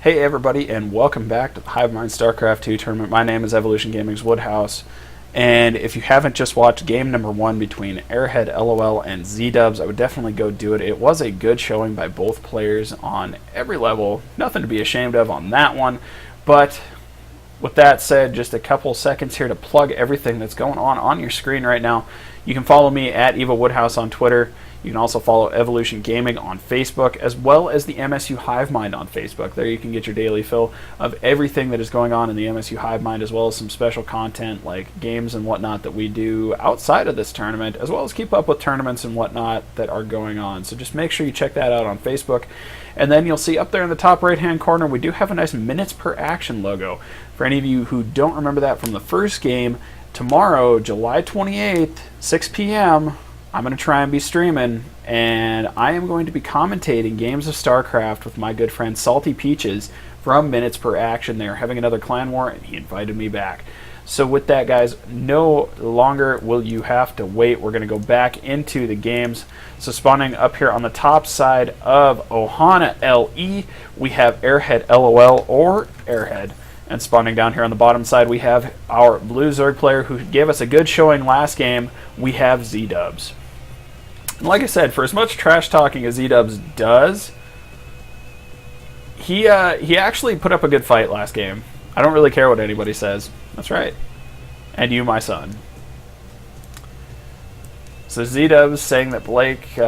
Hey everybody, and welcome back to the Hivemind StarCraft 2 tournament. My name is Evolution Gaming's Woodhouse, and if you haven't just watched game number 1 between Airheadlol and Zdubs, I would definitely go do it. It was a good showing by both players on every level. Nothing to be ashamed of on that one, but with that said, just a couple seconds here to plug everything that's going on your screen right now. You can follow me at Eva Woodhouse on Twitter. You can also follow Evolution Gaming on Facebook, as well as the MSU Hivemind on Facebook. There you can get your daily fill of everything that is going on in the MSU Hivemind, as well as some special content like games and whatnot that we do outside of this tournament, as well as keep up with tournaments and whatnot that are going on. So just make sure you check that out on Facebook. And then you'll see up there in the top right-hand corner, we do have a nice minutes per action logo. For any of you who don't remember that from the first game, tomorrow, July 28th, 6 p.m., I'm going to try and be streaming, and I am going to be commentating games of StarCraft with my good friend Salty Peaches from Minutes Per Action. They're having another clan war, and he invited me back. So with that, guys, no longer will you have to wait. We're going to go back into the games. So spawning up here on the top side of Ohana LE, we have Airheadlol or Airhead. And spawning down here on the bottom side, we have our Blue Zerg player who gave us a good showing last game. We have Zdubs. And like I said, for as much trash talking as Zdubs does, he actually put up a good fight last game. I don't really care what anybody says. That's right. And you, my son. So Zdubs saying that Blake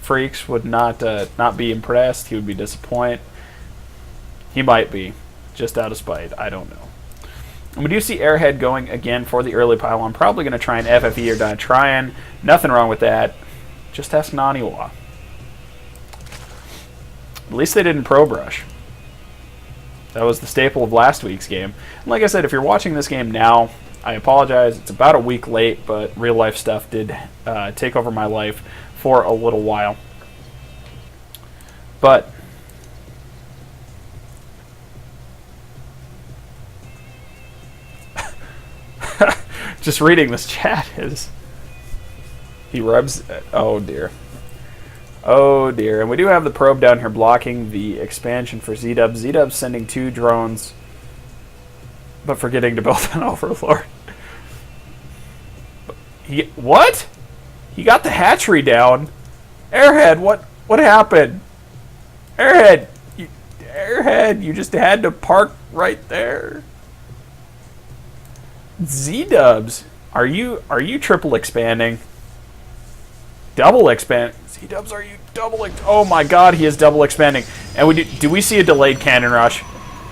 Freaks would not be impressed. He would be disappointed. He might be, just out of spite. I don't know. And we do see Airhead going again for the early pile. I'm probably going to try an FFE or die trying. Nothing wrong with that. Just ask Naniwa. At least they didn't pro brush. That was the staple of last week's game. And like I said, if you're watching this game now, I apologize. It's about a week late, but real life stuff did take over my life for a little while. But just reading this chat is... He rubs... Oh, dear. Oh, dear. And we do have the probe down here blocking the expansion for Zdubs. Zdubs sending 2 drones, but forgetting to build an Overlord. What? He got the hatchery down. Airhead, what happened? Airhead, you just had to park right there. Zdubs, are you triple expanding? Double expand. Zdubs, are you double? Oh my God, he is double expanding. And do we see a delayed cannon rush?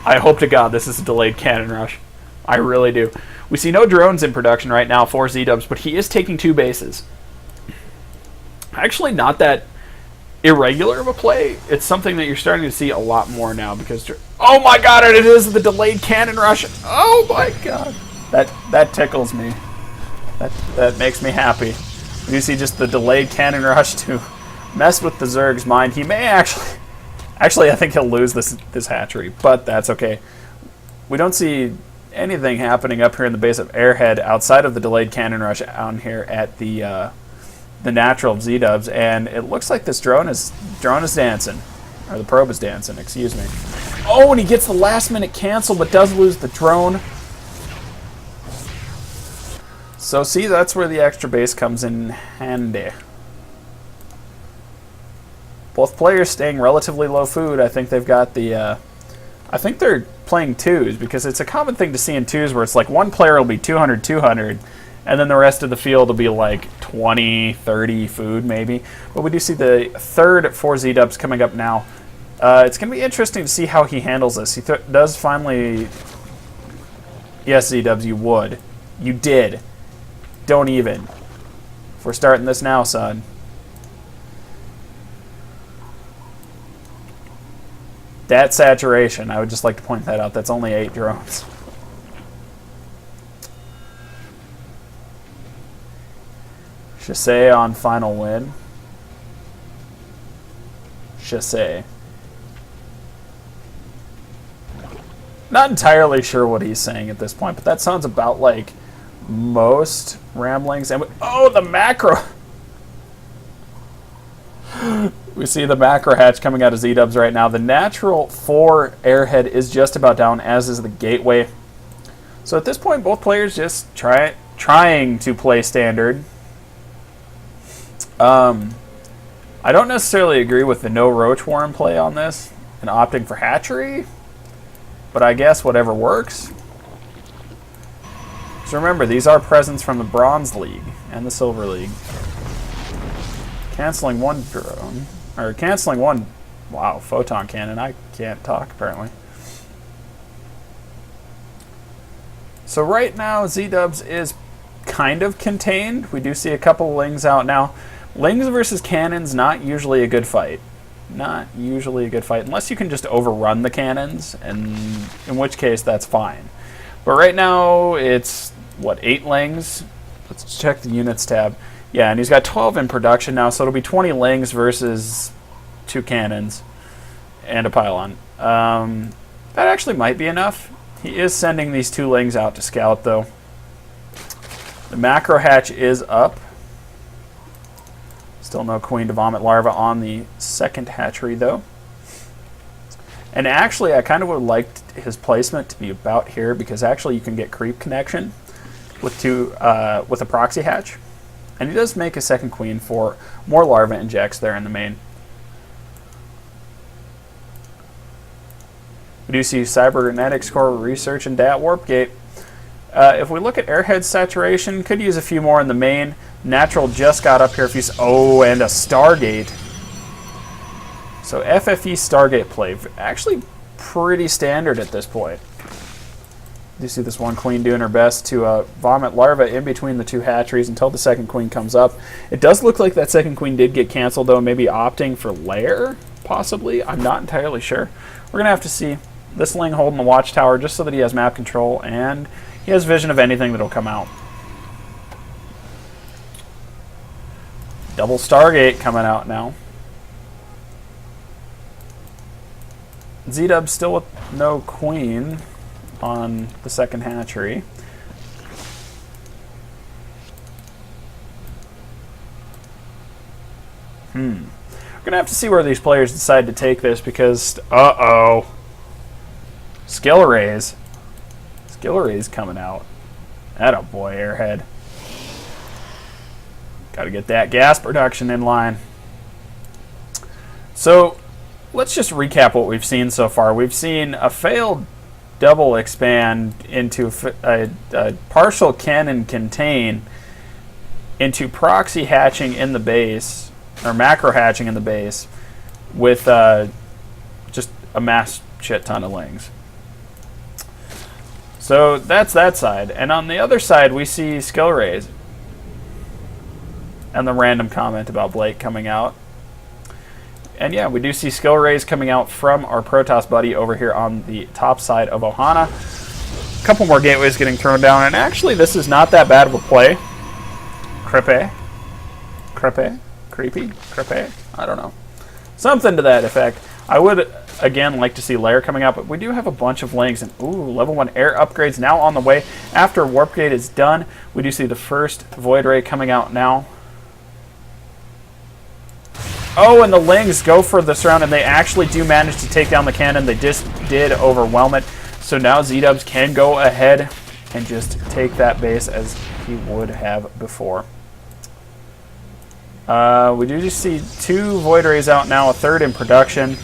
I hope to God this is a delayed cannon rush. I really do. We see no drones in production right now for Zdubs, but he is taking 2 bases. Actually, not that irregular of a play. It's something that you're starting to see a lot more now because... Oh my God, and it is the delayed cannon rush. Oh my God. That tickles me. That makes me happy. You see just the delayed cannon rush to mess with the Zerg's mind. He may actually I think he'll lose this hatchery, but that's okay. We don't see anything happening up here in the base of Airhead outside of the delayed cannon rush down here at the natural of Zdubs, and it looks like this drone is dancing, or the probe is dancing. Excuse me. Oh, and he gets the last minute cancel, but does lose the drone. So see, that's where the extra base comes in handy. Both players staying relatively low food. I think they've got the... I think they're playing 2s, because it's a common thing to see in 2s where it's like one player will be 200, 200, and then the rest of the field will be like 20, 30 food maybe. But we do see the third 4 Zdubs coming up now. It's going to be interesting to see how he handles this. He does finally... Yes, Zdubs, you would. You did. Don't even. If we're starting this now, son. That saturation, I would just like to point that out. That's only 8 drones. Chassé on final win. Chassé. Not entirely sure what he's saying at this point, but that sounds about like most ramblings. And oh, the macro. We see the macro hatch coming out of Z-Dubs right now. The natural for Airhead is just about down, as is the gateway. So at this point, both players just trying to play standard. I don't necessarily agree with the no roach warren play on this and opting for hatchery, but I guess whatever works. So remember, these are presents from the Bronze League and the Silver League. Canceling one drone, or canceling one, wow, photon cannon. I can't talk apparently. So right now, Z-Dubs is kind of contained. We do see a couple of Lings out now. Lings versus cannons, not usually a good fight. Not usually a good fight, unless you can just overrun the cannons, and in which case that's fine. But right now, it's, what, 8 Lings? Let's check the units tab. Yeah, and he's got 12 in production now, so it'll be 20 Lings versus 2 cannons and a pylon. That actually might be enough. He is sending these 2 Lings out to scout, though. The macro hatch is up. Still no queen to vomit larva on the second hatchery, though. And actually, I kind of would have liked his placement to be about here, because actually you can get creep connection with with a proxy hatch. And he does make a second queen for more larva injects there in the main. We do see cybernetics core research and dat warp gate. If we look at airhead saturation, could use a few more in the main. Natural just got up here. Oh, and a Stargate. So FFE Stargate play, actually pretty standard at this point. You see this one queen doing her best to vomit larva in between the 2 hatcheries until the second queen comes up. It does look like that second queen did get canceled, though, maybe opting for lair, possibly. I'm not entirely sure. We're going to have to see. This Ling holding the watchtower just so that he has map control, and he has vision of anything that'll come out. Double Stargate coming out now. Z-Dub still with no queen on the second hatchery. We're going to have to see where these players decide to take this, because, uh-oh. Skill raise. Skill raise coming out. Attaboy, Airhead. Got to get that gas production in line. So, let's just recap what we've seen so far. We've seen a failed double expand into a partial cannon contain into proxy hatching in the base, or macro hatching in the base, with just a mass shit ton of Lings. So that's that side. And on the other side, we see skill raise. And the random comment about Blake coming out. And yeah, we do see skill raise coming out from our Protoss buddy over here on the top side of Ohana. A couple more gateways getting thrown down, and actually this is not that bad of a play. Crepe? Crepe? Creepy? Crepe? I don't know. Something to that effect. I would, again, like to see lair coming out, but we do have a bunch of Lings, and ooh, level 1 air upgrades now on the way. After Warp Gate is done, we do see the first Void Ray coming out now. Oh, and the Lings go for this round, and they actually do manage to take down the cannon. They just did overwhelm it. So now Z-Dubs can go ahead and just take that base as he would have before. We do just see 2 Void Rays out now, a third in production.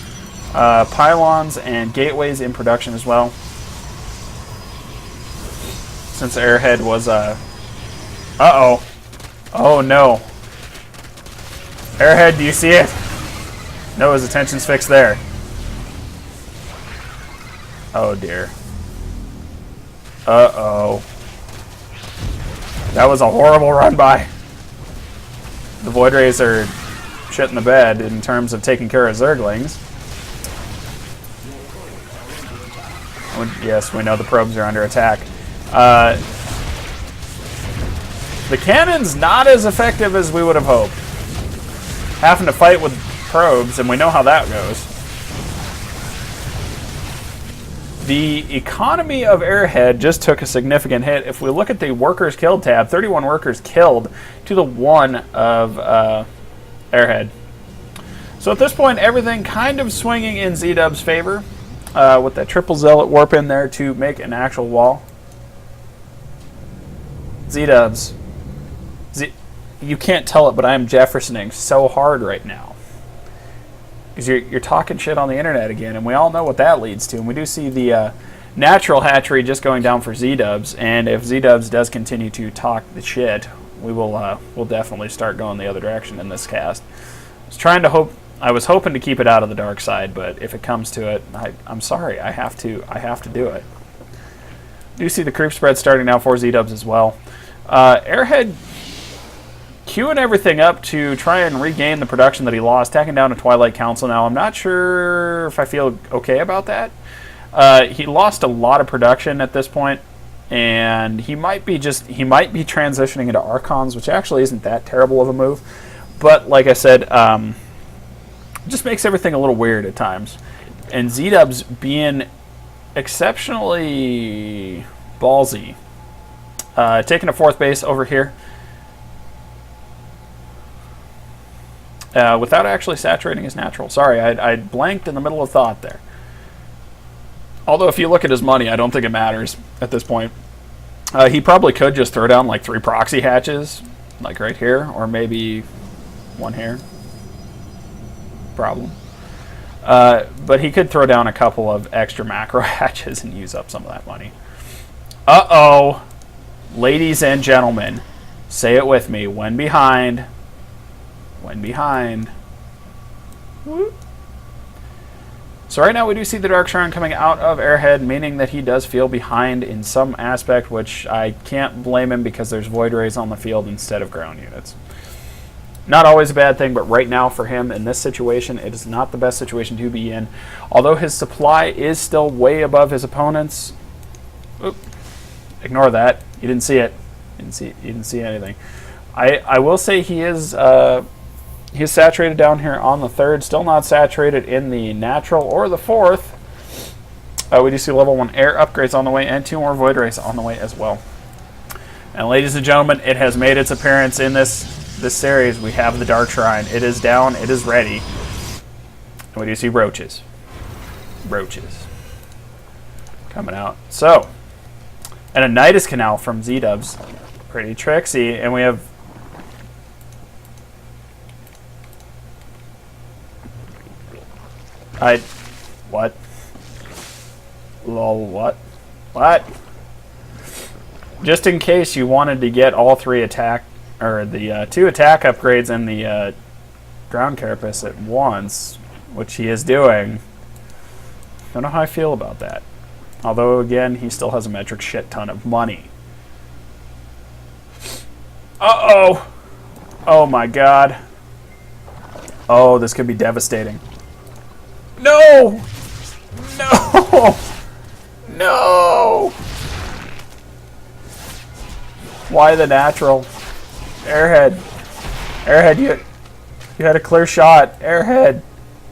Pylons and gateways in production as well. Since Airhead was, uh-oh. Oh, no. Airhead, do you see it? No, his attention's fixed there. Oh, dear. Uh-oh. That was a horrible run by. The Void Rays are shit in the bed in terms of taking care of Zerglings. Yes, we know the probes are under attack. The cannon's not as effective as we would have hoped. Having to fight with probes, and we know how that goes. The economy of Airhead just took a significant hit. If we look at the workers killed tab, 31 workers killed to the 1 of Airhead. So at this point, everything kind of swinging in Zdub's favor, with that triple zealot warp in there to make an actual wall. Zdubs, you can't tell it, but I am Jeffersoning so hard right now. Because you're talking shit on the internet again, and we all know what that leads to. And we do see the natural hatchery just going down for Zdubs, and if Zdubs does continue to talk the shit, we'll definitely start going the other direction in this cast. I was hoping to keep it out of the dark side, but if it comes to it, I'm sorry, I have to do it. Do see the creep spread starting now for Zdubs as well. Airhead queuing everything up to try and regain the production that he lost, tacking down a Twilight Council now. I'm not sure if I feel okay about that. He lost a lot of production at this point, and he might be transitioning into Archons, which actually isn't that terrible of a move. But like I said, just makes everything a little weird at times. And Zdubs being exceptionally ballsy, taking a 4th base over here. Without actually saturating his natural. Sorry, I blanked in the middle of thought there. Although if you look at his money, I don't think it matters at this point. He probably could just throw down like 3 proxy hatches, like right here, or maybe 1 here. Problem. But he could throw down a couple of extra macro hatches and use up some of that money. Uh-oh. Ladies and gentlemen, say it with me. When behind. When behind. Whoop. So right now we do see the Dark Shrine coming out of Airhead, meaning that he does feel behind in some aspect, which I can't blame him because there's Void Rays on the field instead of ground units. Not always a bad thing, but right now for him in this situation, it is not the best situation to be in. Although his supply is still way above his opponent's. Oop. Ignore that. You didn't see it. You didn't see anything. I will say he is saturated down here on the 3rd. Still not saturated in the natural or the 4th. We do see level 1 air upgrades on the way and 2 more Void Rays on the way as well. And ladies and gentlemen, it has made its appearance in this series. We have the Dark Shrine. It is down. It is ready. And we do see roaches. Roaches. Coming out. So, and a Nidus Canal from Zdubs. Pretty tricksy. And we have... What? Lol, what? What? Just in case you wanted to get all 3 attack... or the 2 attack upgrades and the ground carapace at once, which he is doing. Don't know how I feel about that. Although, again, he still has a metric shit ton of money. Uh-oh! Oh my god. Oh, this could be devastating. No! No! No! Why the natural? Airhead. Airhead, you had a clear shot. Airhead.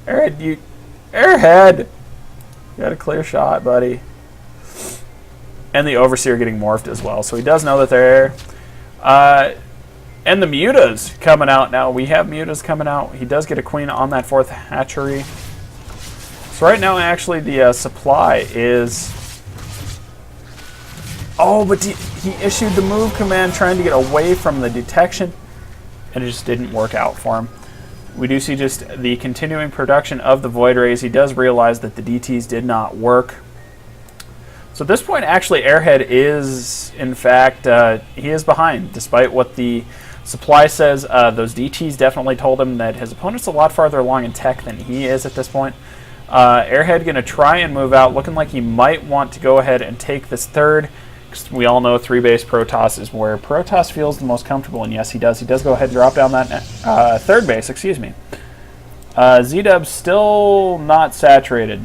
Airhead, Airhead! You had a clear shot, buddy. And the Overseer getting morphed as well. So he does know that they're and the Mutas coming out now. We have Mutas coming out. He does get a Queen on that 4th hatchery. So right now, actually, the supply is... Oh, but he issued the move command trying to get away from the detection, and it just didn't work out for him. We do see just the continuing production of the Void Rays. He does realize that the DTs did not work. So at this point, actually, Airhead is, in fact, he is behind, despite what the supply says. Those DTs definitely told him that his opponent's a lot farther along in tech than he is at this point. Airhead going to try and move out, looking like he might want to go ahead and take this 3rd. We all know 3-base Protoss is where Protoss feels the most comfortable, and yes, he does. He does go ahead and drop down that 3rd base, excuse me. Zdub still not saturated.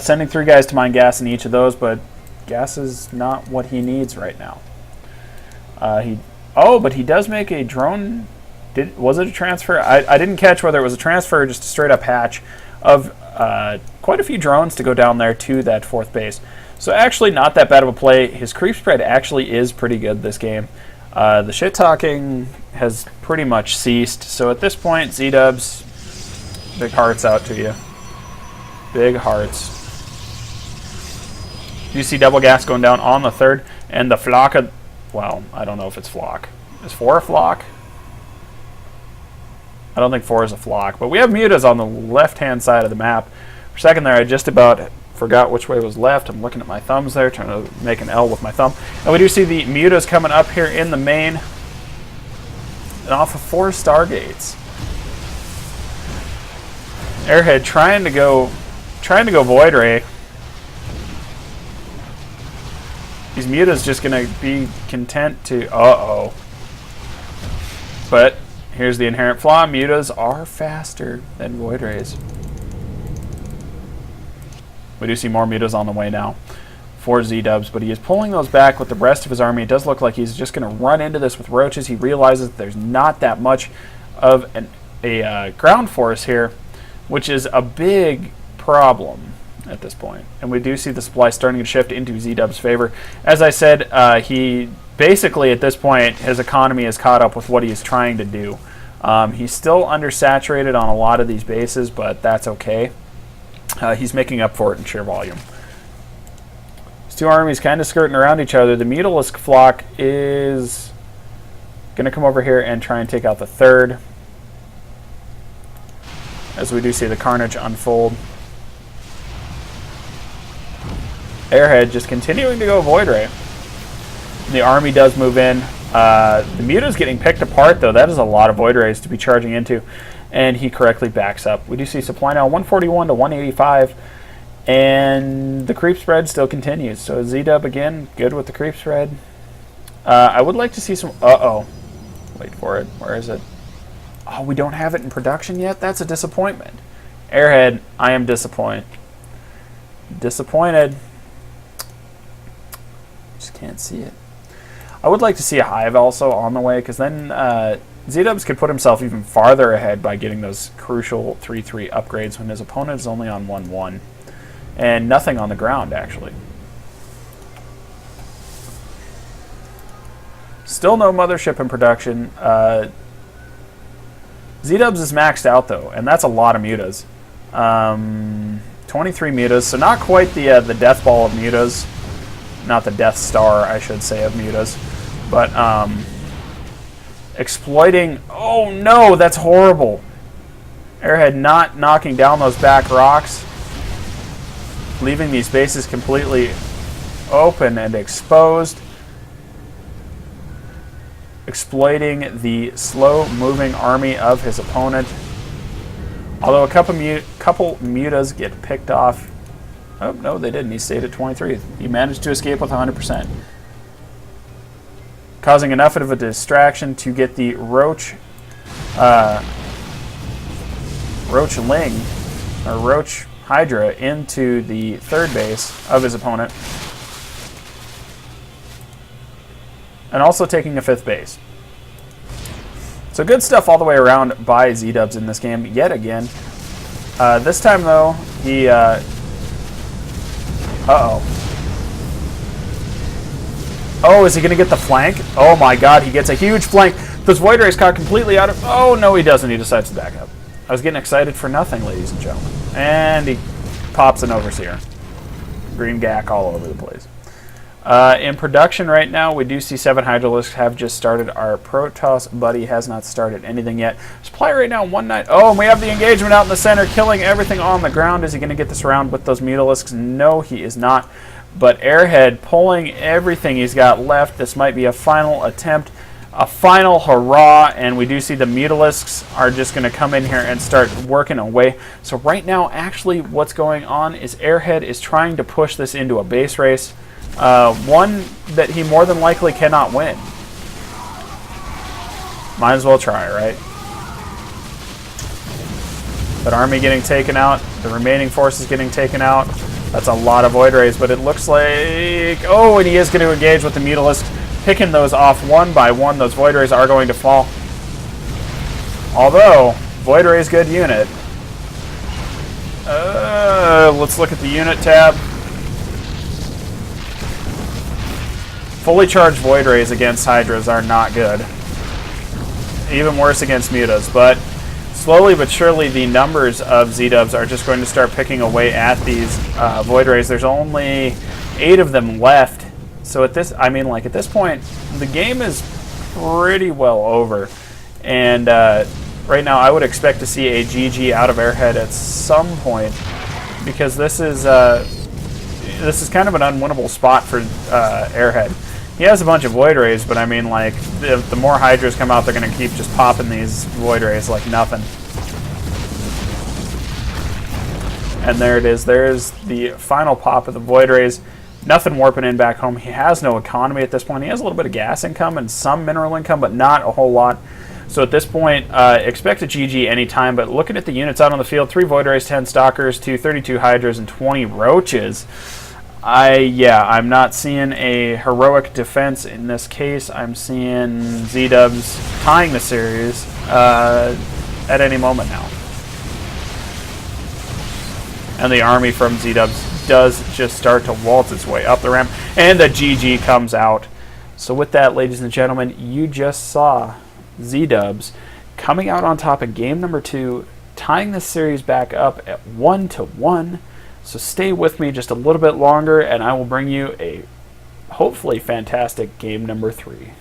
Sending 3 guys to mine gas in each of those, but gas is not what he needs right now. But he does make a drone. Was it a transfer? I didn't catch whether it was a transfer or just a straight-up hatch of quite a few drones to go down there to that 4th base. So actually not that bad of a play. His creep spread actually is pretty good this game. The shit talking has pretty much ceased. So at this point, Z-dubs, big hearts out to you. Big hearts. You see double gas going down on the third, and the flock of, well, I don't know if it's flock. Is 4 a flock? I don't think 4 is a flock, but we have mutas on the left-hand side of the map. For a second there, I just about forgot which way was left. I'm looking at my thumbs there, trying to make an L with my thumb. And we do see the mutas coming up here in the main, and off of 4 Stargates. Airhead trying to go Void Ray. These mutas just going to be content to... Uh-oh. But here's the inherent flaw. Mutas are faster than Void Rays. We do see more mutas on the way now for Z-dubs, but he is pulling those back with the rest of his army. It does look like he's just going to run into this with roaches. He realizes that there's not that much of a ground force here, which is a big problem at this point. And we do see the supply starting to shift into Z-dub's favor. As I said, he basically at this point, his economy is caught up with what he is trying to do. He's still undersaturated on a lot of these bases, but that's okay. He's making up for it in sheer volume. These two armies kind of skirting around each other. The Mutalisk flock is going to come over here and try and take out the third, as we do see the carnage unfold. Airhead just continuing to go Void Ray. The army does move in. The Muta's getting picked apart, though. That is a lot of Void Rays to be charging into. And he correctly backs up. We do see supply now 141 to 185. And the creep spread still continues. So Z-dub again, good with the creep spread. I would like to see some... Uh-oh. Wait for it. Where is it? Oh, we don't have it in production yet? That's a disappointment. Airhead, I am disappointed. Disappointed. Just can't see it. I would like to see a Hive also on the way, because then Z-dubs could put himself even farther ahead by getting those crucial 3-3 upgrades when his opponent is only on 1-1. And nothing on the ground, actually. Still no mothership in production. Z-dubs is maxed out, though, and that's a lot of mutas. 23 mutas, so not quite the death ball of mutas. Not the Death Star, I should say, of mutas. But exploiting... Oh, no, that's horrible. Airhead not knocking down those back rocks. Leaving these bases completely open and exposed. Exploiting the slow-moving army of his opponent. Although a couple mutas get picked off. Oh, no, they didn't. He stayed at 23. He managed to escape with 100%. Causing enough of a distraction to get the Roach Ling, or Roach Hydra, into the third base of his opponent. And also taking a 5th base. So good stuff all the way around by Z-dubs in this game, yet again. This time, though, he... Uh-oh. Oh, is he going to get the flank? Oh my god, he gets a huge flank. Those Void Rays caught completely out of... Oh, no, he doesn't. He decides to back up. I was getting excited for nothing, ladies and gentlemen. And he pops an Overseer. Green gack all over the place. In production right now, we do see 7 Hydralisks have just started. Our Protoss buddy has not started anything yet. Supply right now, 1-9. Oh, and we have the engagement out in the center, killing everything on the ground. Is he going to get this round with those Mutalisks? No, he is not. But Airhead pulling everything he's got left. This might be a final attempt, a final hurrah, and we do see the Mutalisks are just going to come in here and start working away. So right now, actually, what's going on is Airhead is trying to push this into a base race. One that he more than likely cannot win. Might as well try, right? That army getting taken out, the remaining forces getting taken out. That's a lot of Void Rays, but it looks like... Oh, and he is going to engage with the Mutalisk, picking those off one by one. Those Void Rays are going to fall. Although, Void Ray's good unit. Let's look at the unit tab. fully charged Void Rays against Hydras are not good. Even worse against Mutas, but slowly but surely the numbers of Z-Dubs are just going to start picking away at these Void Rays. There's only 8 of them left, so at this point, the game is pretty well over. And right now I would expect to see a GG out of Airhead at some point, because this is kind of an unwinnable spot for Airhead. He has a bunch of Void Rays, but I mean, like, if the more Hydras come out, they're going to keep just popping these Void Rays like nothing. And there it is. There's the final pop of the Void Rays. Nothing warping in back home. He has no economy at this point. He has a little bit of gas income and some mineral income, but not a whole lot. So at this point, expect a GG anytime. But looking at the units out on the field, 3 Void Rays, 10 Stalkers, 32 Hydras, and 20 Roaches. I'm not seeing a heroic defense in this case. I'm seeing Z-Dubs tying the series at any moment now. And the army from Z-Dubs does just start to waltz its way up the ramp, and the GG comes out. So with that, ladies and gentlemen, you just saw Z-Dubs coming out on top in game number 2, tying the series back up at 1-1. So stay with me just a little bit longer, and I will bring you a hopefully fantastic game number 3.